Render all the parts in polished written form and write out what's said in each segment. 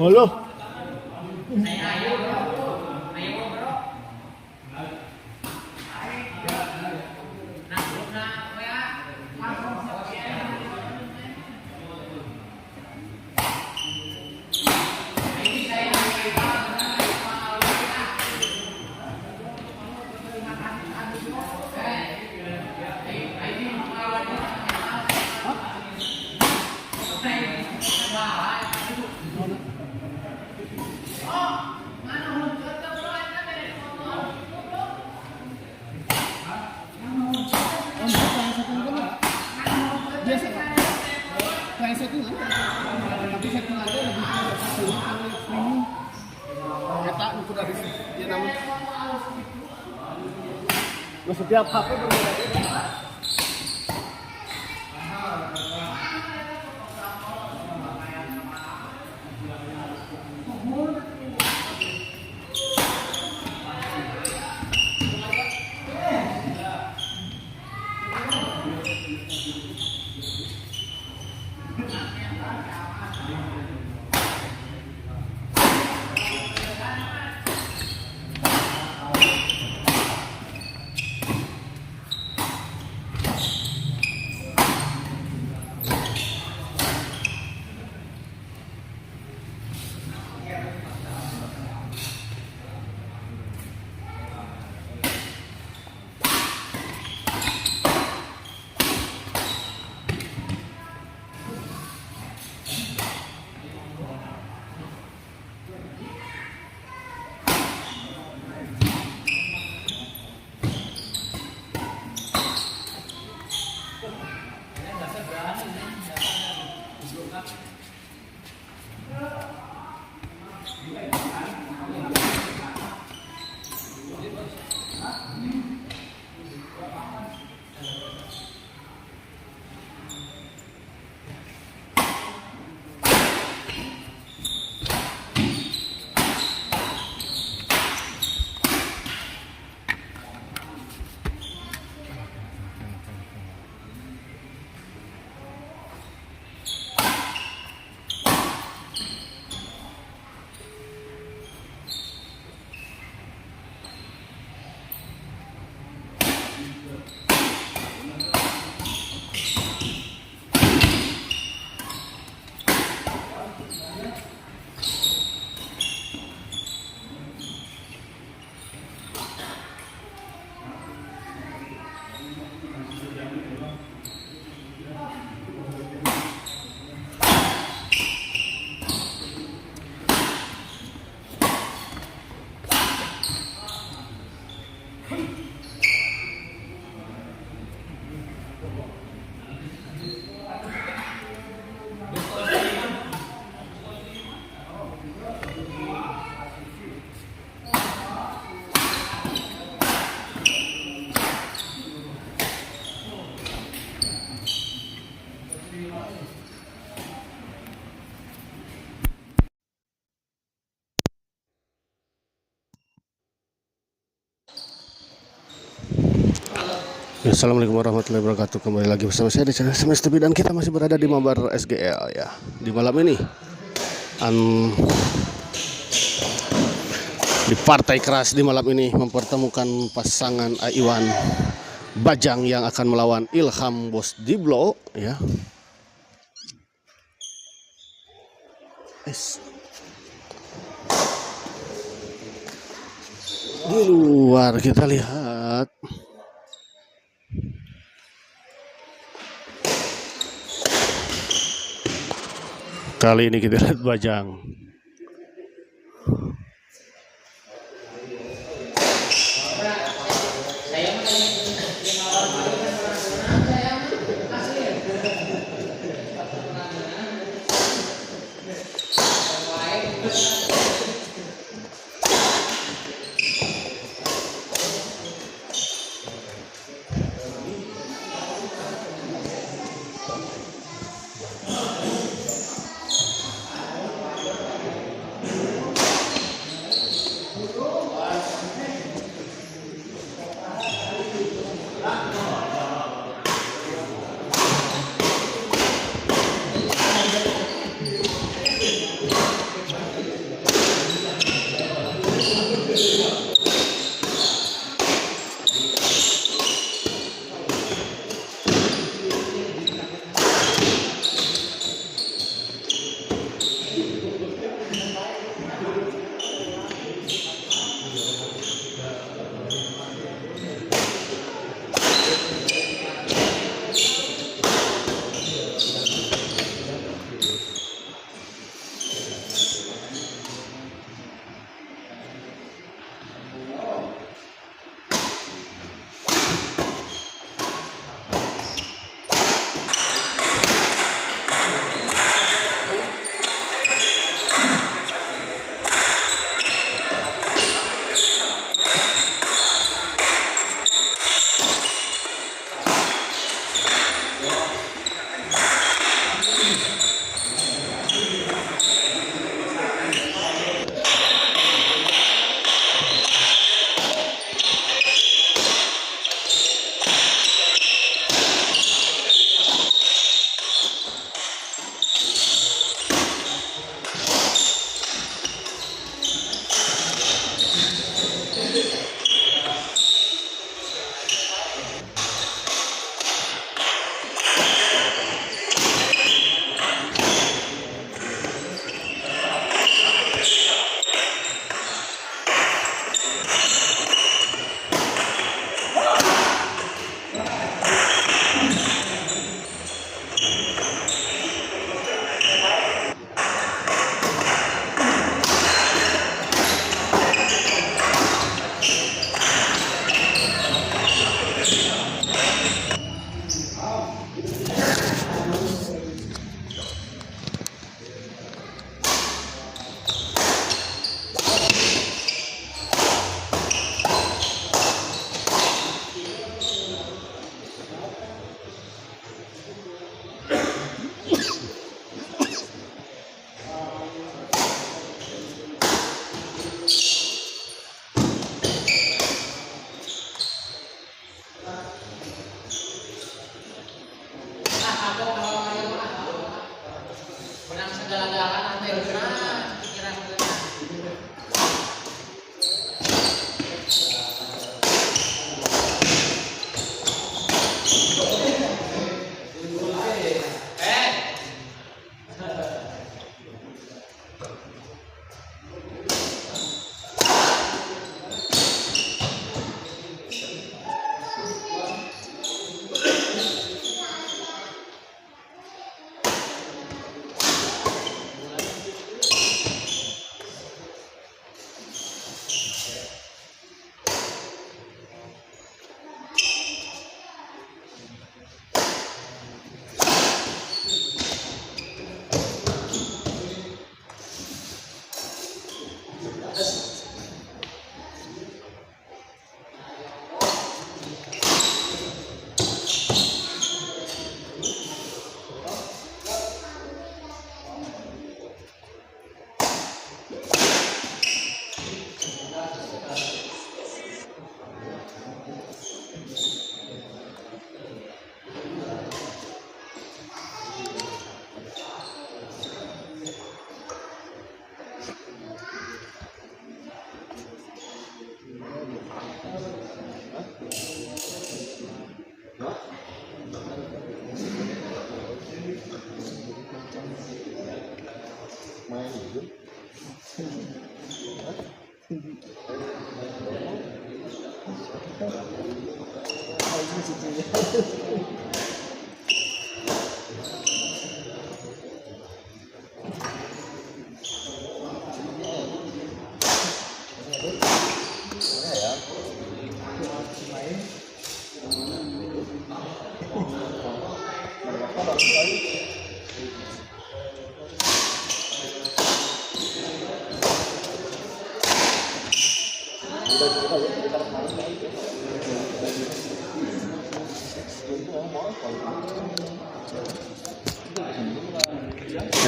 Halo. Setiap HP berbeda-beda. Assalamualaikum warahmatullahi wabarakatuh. Kembali lagi bersama saya di channel Semester TV dan kita masih berada di Mabar SGL ya. Di malam ini di partai keras di malam ini mempertemukan pasangan Iwan Bajang yang akan melawan Ilham Bos Diblo ya. Di luar kita lihat kali ini kita lihat Bajang.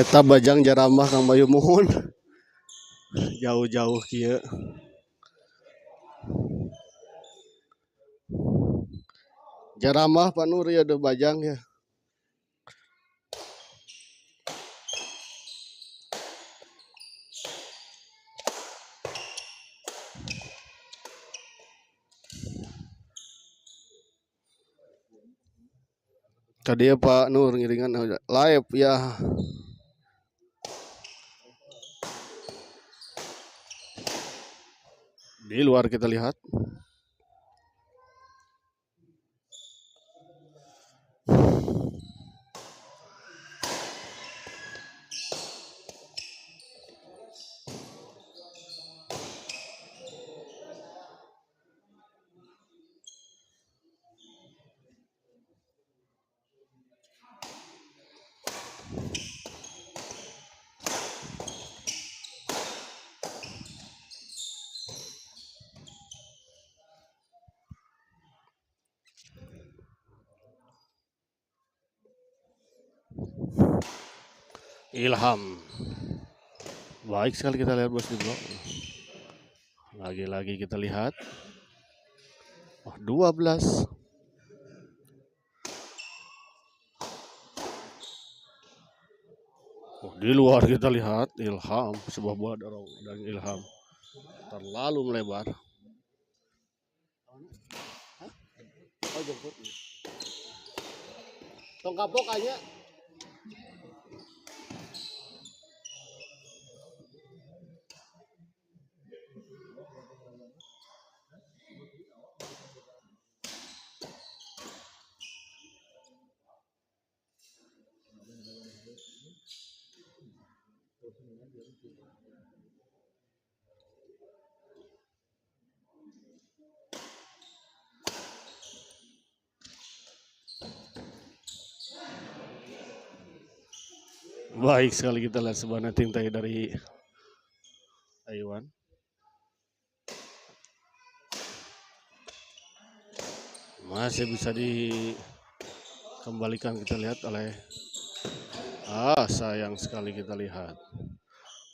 Eta Bajang Jaramah Kang Bayu mohon jauh-jauh kieu. Jaramah Pak Nur ya ada Bajang ya. Tadi ya Pak Nur ngiringan live ya. Di luar kita lihat. Ilham. Baik sekali kita lihat bos di blok. Lagi-lagi kita lihat. Oh, 12. Oh, di luar kita lihat Ilham, sebuah bola dorong dan Ilham terlalu melebar. Oh, jemput. Tong kapok aja. Baik sekali, kita lihat sebuah netting tadi dari Iwan. Masih bisa dikembalikan, kita lihat oleh sayang sekali, kita lihat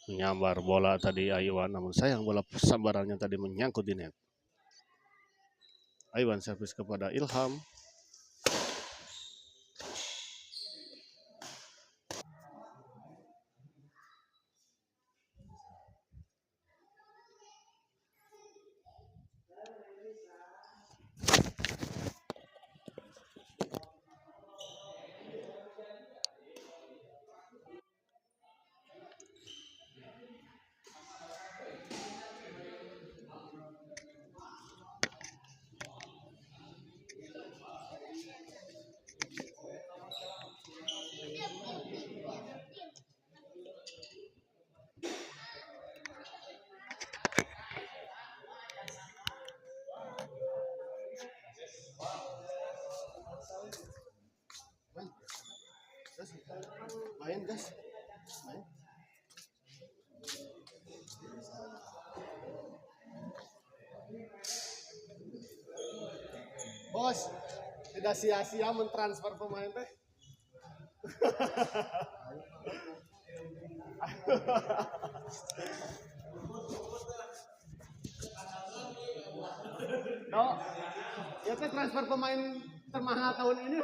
menyambar bola tadi Iwan, namun sayang bola sambarannya tadi menyangkut di net. Iwan servis kepada Ilham. Main guys, main. Bos, tidak sia-sia mentransfer pemain teh. No, ya teh transfer pemain termahal tahun ini.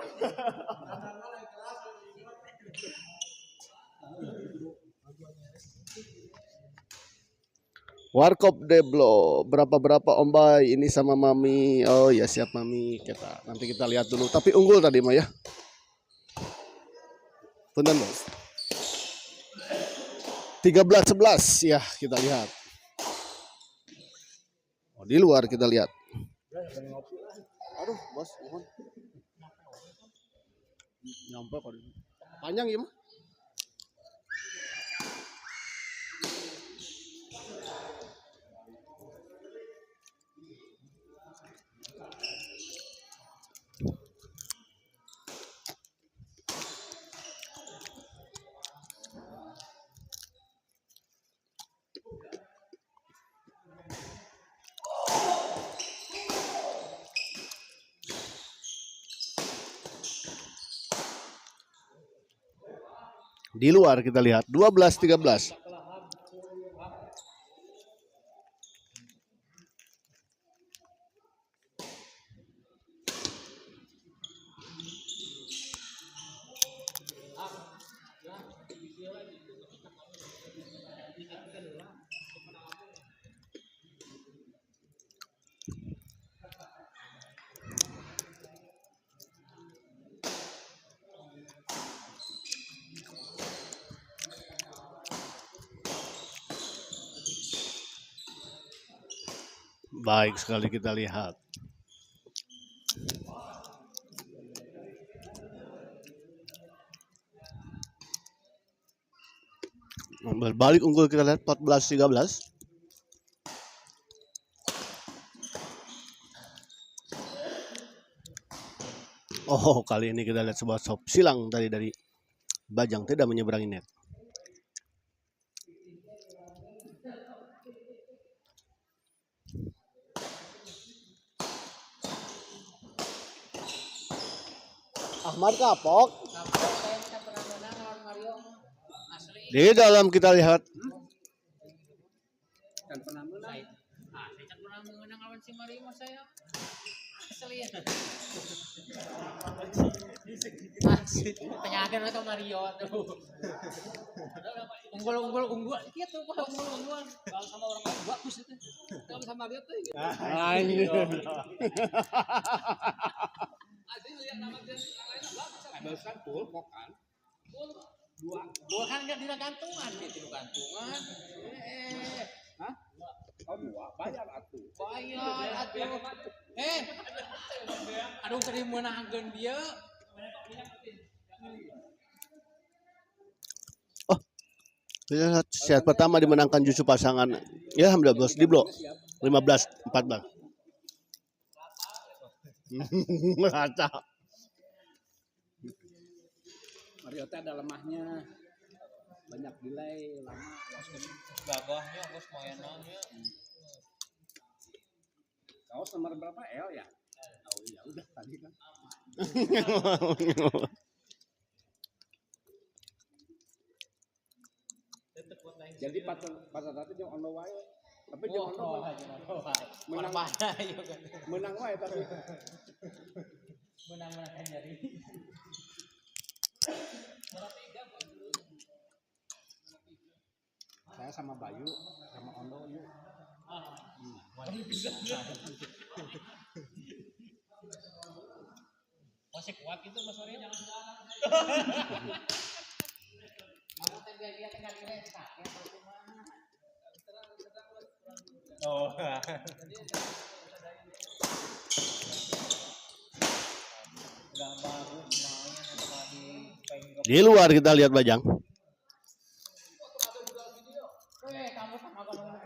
Warkop Deblo, berapa Om Bay? Ini sama Mami. Oh ya, siap Mami. Nanti kita lihat dulu. Tapi unggul tadi mah ya. Punten Bos. 13-11 ya, kita lihat. Oh, di luar kita lihat. Aduh, Bos, mohon. Nyampe kok. Panjang ya mah. Di luar kita lihat 12-13. Baik sekali, kita lihat. Berbalik unggul, kita lihat 14-13. Oh, kali ini kita lihat sebuah shot silang tadi dari Bajang, tidak menyeberangi net. Ahmad kapok. Di dalam kita lihat. Penyakit atau Mario tuh. Unggul gitu, unggul. Kalau sama orang lain bagus itu. Kalau sama dia tuh gitu. Anjir. Ada lihat nama dia yang lain bagus. Bagusan full kok kan. Dua kan enggak tidak gantungan gitu, gantungan. Hah? Oh, dua bayar atuh. Aduh tadi meunangkeun dia. Lihat set pertama dimenangkan justru pasangan Ilham Bos Diblo 15-14. Merata. Mario teh ada lemahnya, banyak delay lama. Gagahnya bos mainannya. Kaos nomor berapa L ya? Oh iya udah tadi kan. Jadi pasar tadi yang on the way. Tapi jangan menang menang wae tapi Menang nyari. saya sama Bayu sama Ondo yuk. Masih kuat itu Mas Oreo. Oh. Di luar kita lihat Bajang. Kamu sama kalau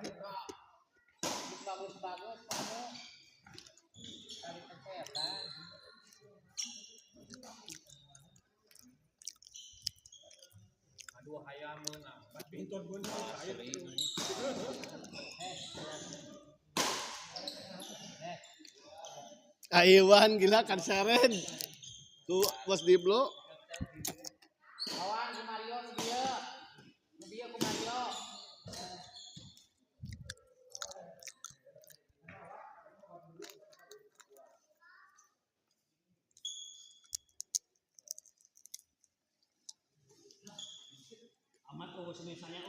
bagus kamu cari pencetan. Aduh hayam menang. Badminton pun saya. Iwan gila kan seren. Tuh Bos Diblo. Kawan ke Mario dia ke Mario. Amat misalnya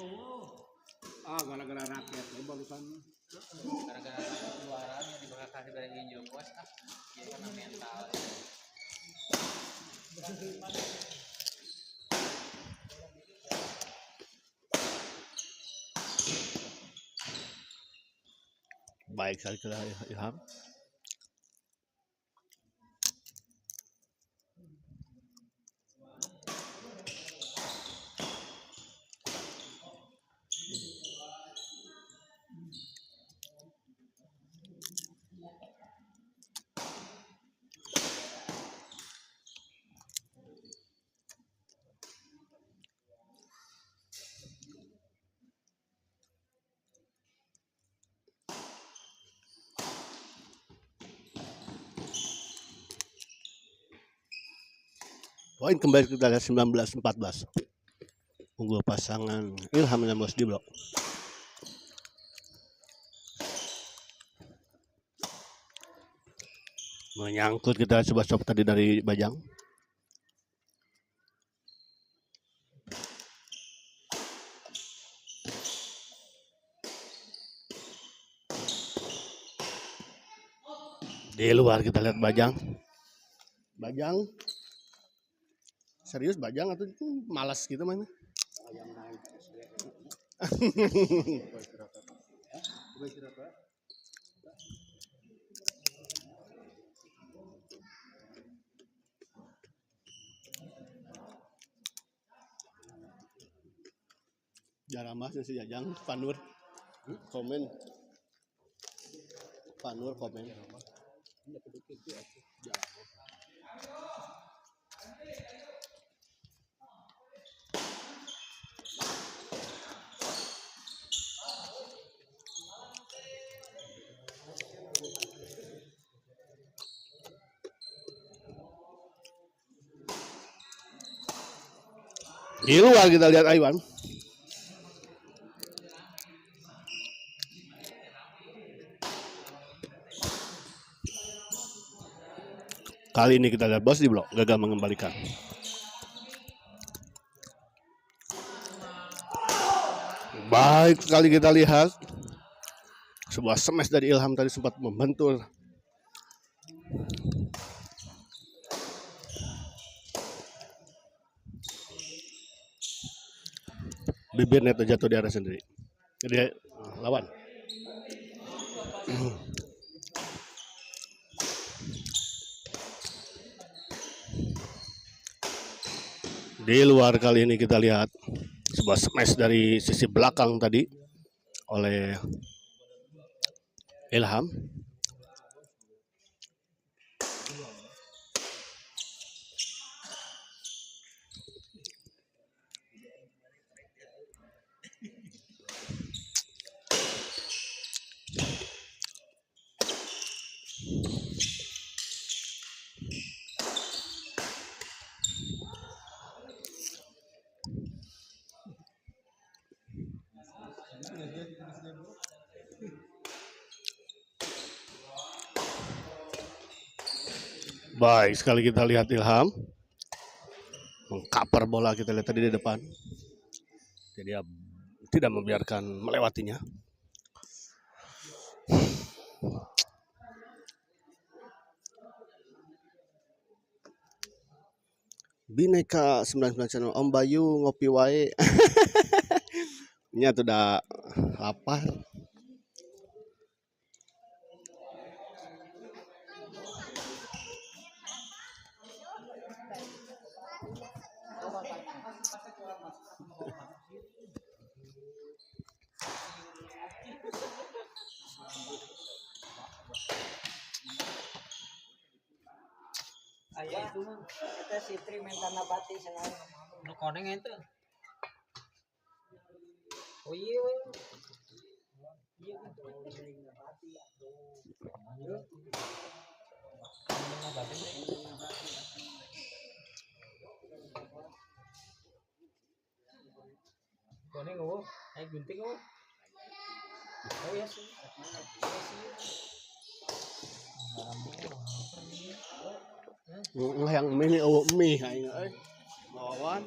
Gara-gara raket barusan. gara-gara juaranya dibakar kasih dari Injo bos dia kena mental. Baik sekali kita Ilham. Poin kembali kita ke 19-14. Unggul pasangan Ilham dan Bos Diblo. Menyangkut kita coba stop tadi dari Bajang. Di luar kita lihat Bajang. Bajang. Serius Bajang atau malas gitu mainnya? Yang naik Jarang bahas si Jajang, Panur komen. Panur komen. Di luar kita lihat Iwan. Kali ini kita lihat Bos Diblo gagal mengembalikan. Baik sekali kita lihat. Sebuah smash dari Ilham tadi sempat membentur. Bibir net jatuh di arah sendiri. Jadi lawan. Di luar kali ini kita lihat sebuah smash dari sisi belakang tadi oleh Ilham. Baik sekali kita lihat Ilham mengkaper bola, kita lihat tadi di depan. Jadi dia tidak membiarkan melewatinya. Bineka 99 channel, Om Bayu ngopi wae. Nya tuh udah lapar. Ayah itu mah kita si Tri minta nabati senang Nu koneng itu. oh iya we. Iya Koneng oh, ayo gunting oh. oh ya sih Yang mini mie aing euy. Lawan.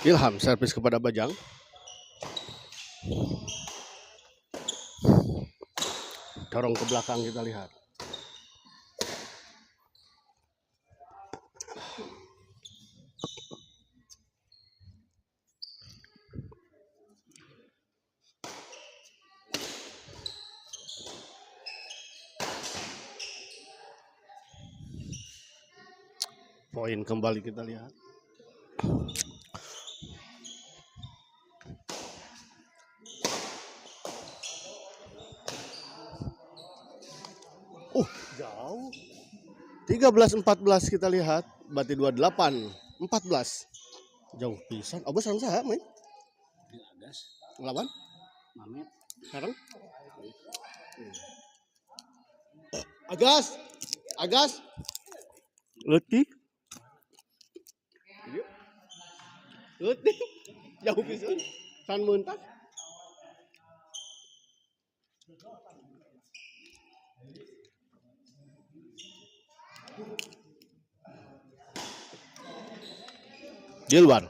Ilham servis kepada Bajang. Dorong ke belakang, kita lihat. Poin kembali, kita lihat. Jauh. 13-14 kita lihat. Berarti 28-14. Jauh pisan. Oh, sareng saha main? Ngelawan? Mamet. Sekarang? Agas. Agas. Leutik. Leutik. Jauh pisan. San meuntas. Di luar.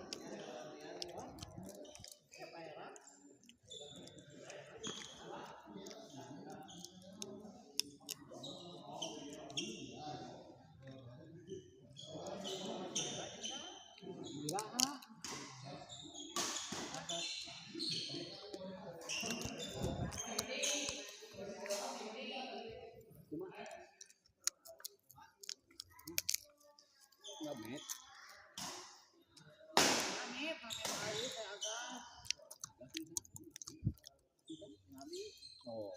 Mamet. Oh.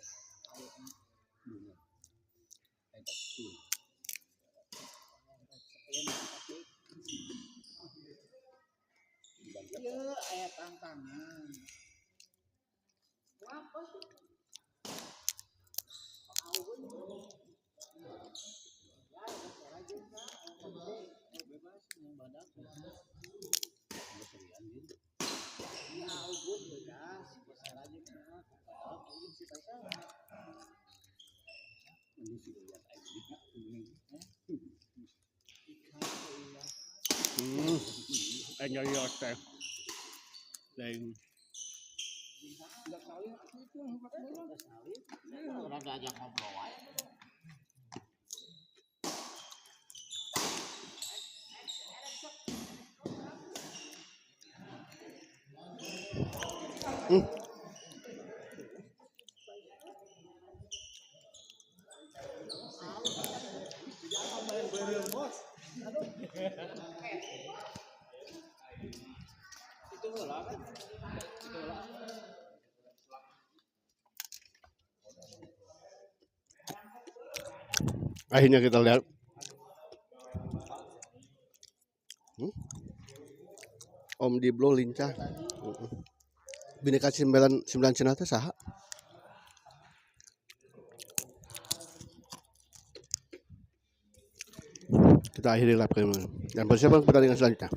iya aya tantangan apa sih bebas yang badak ya ugun bebas besar aja mah badak ugun sih pasal Ini sudah lihat aja. nyarios teh. Lain. Orang diajak ngobrol wae. Itu heula kan? Itu heula. Akhirnya kita lihat. Om Diblo lincah. Bineka 9 Cina teh saha? Kita akhiri live kali ini. Dan persiapan pertandingan selanjutnya.